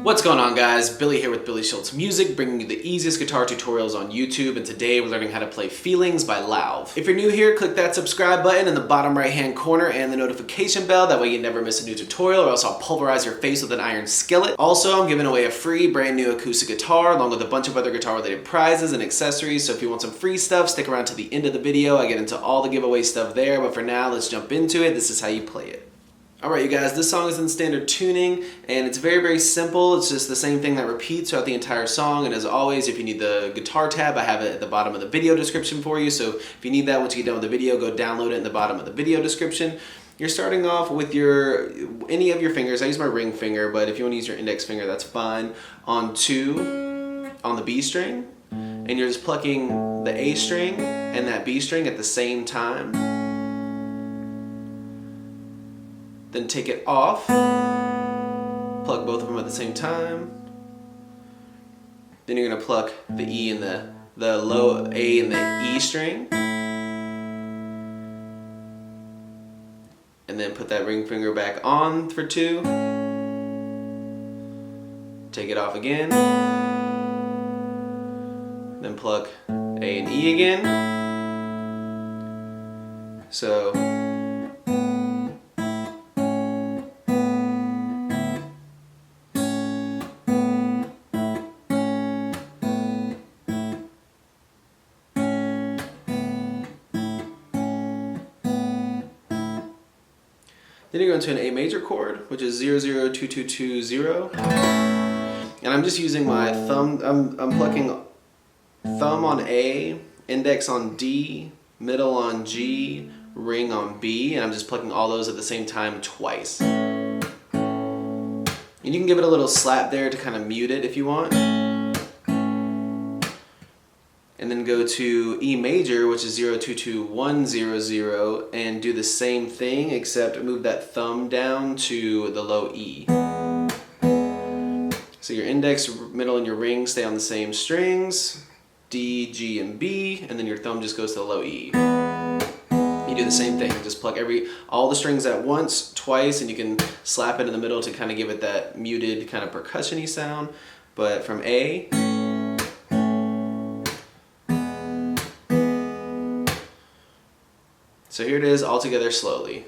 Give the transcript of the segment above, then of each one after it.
What's going on, guys? Billy here with Billy Schultz Music, bringing you the easiest guitar tutorials on YouTube, and today we're learning how to play Feelings by Lauv. If you're new here, click that subscribe button in the bottom right hand corner and the notification bell, that way you never miss a new tutorial or else I'll pulverize your face with an iron skillet. Also, I'm giving away a free brand new acoustic guitar along with a bunch of other guitar related prizes and accessories, so if you want some free stuff, stick around to the end of the video. I get into all the giveaway stuff there, but for now, let's jump into it. This is how you play it. Alright, you guys, this song is in standard tuning, and it's very simple. It's just the same thing that repeats throughout the entire song, and as always, if you need the guitar tab, I have it at the bottom of the video description for you, so if you need that once you get done with the video, go download it in the bottom of the video description. You're starting off with any of your fingers. I use my ring finger, but if you want to use your index finger, that's fine, on the B string, and you're just plucking the A string and that B string at the same time. Then take it off, plug both of them at the same time. Then you're gonna pluck the E and the low A and the E string. And then put that ring finger back on for 2. Take it off again. Then pluck A and E again. So then you go into an A major chord, which is 0-0-2-2-2-0. And I'm just using my thumb, I'm plucking thumb on A, index on D, middle on G, ring on B, and I'm just plucking all those at the same time twice. And you can give it a little slap there to kind of mute it if you want. And then go to E major, which is 0-2-2-1-0-0, and do the same thing except move that thumb down to the low E. So your index, middle, and your ring stay on the same strings, D, G, and B, and then your thumb just goes to the low E. You do the same thing, just pluck all the strings at once, twice, and you can slap it in the middle to kind of give it that muted kind of percussion-y sound. But from A, so here it is all together slowly.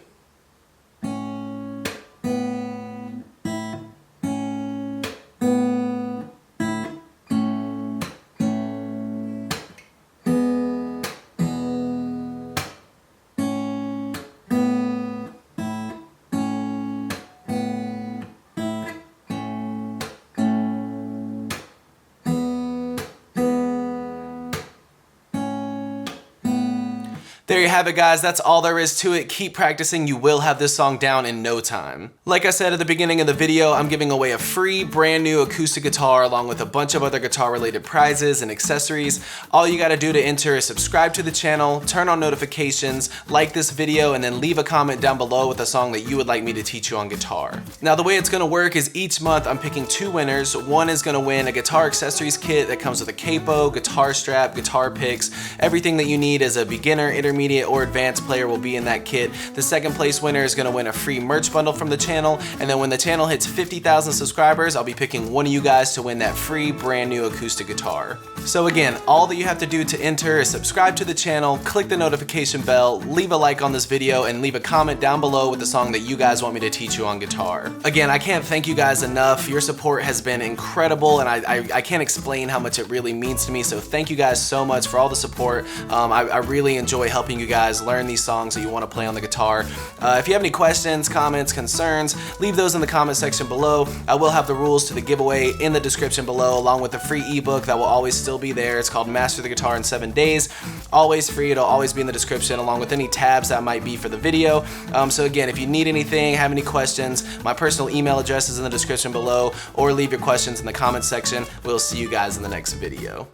There you have it, guys. That's all there is to it. Keep practicing. You will have this song down in no time. Like I said at the beginning of the video, I'm giving away a free brand new acoustic guitar along with a bunch of other guitar related prizes and accessories. All you gotta do to enter is subscribe to the channel, turn on notifications, like this video, and then leave a comment down below with a song that you would like me to teach you on guitar. Now, the way it's gonna work is each month I'm picking 2 winners. One is gonna win a guitar accessories kit that comes with a capo, guitar strap, guitar picks. Everything that you need as a beginner, intermediate, or advanced player will be in that kit. The second place winner is going to win a free merch bundle from the channel, and then when the channel hits 50,000 subscribers, I'll be picking one of you guys to win that free brand new acoustic guitar. So again, all that you have to do to enter is subscribe to the channel, click the notification bell, leave a like on this video, and leave a comment down below with the song that you guys want me to teach you on guitar. Again, I can't thank you guys enough. Your support has been incredible, and I can't explain how much it really means to me, so thank you guys so much for all the support. I really enjoy helping you guys learn these songs that you want to play on the guitar. If you have any questions, comments, concerns, leave those in the comment section below. I will have the rules to the giveaway in the description below, along with the free ebook that will always still be there. It's called Master the Guitar in 7 Days. Always free. It'll always be in the description, along with any tabs that might be for the video. So again, if you need anything, have any questions, my personal email address is in the description below, or leave your questions in the comment section. We'll see you guys in the next video.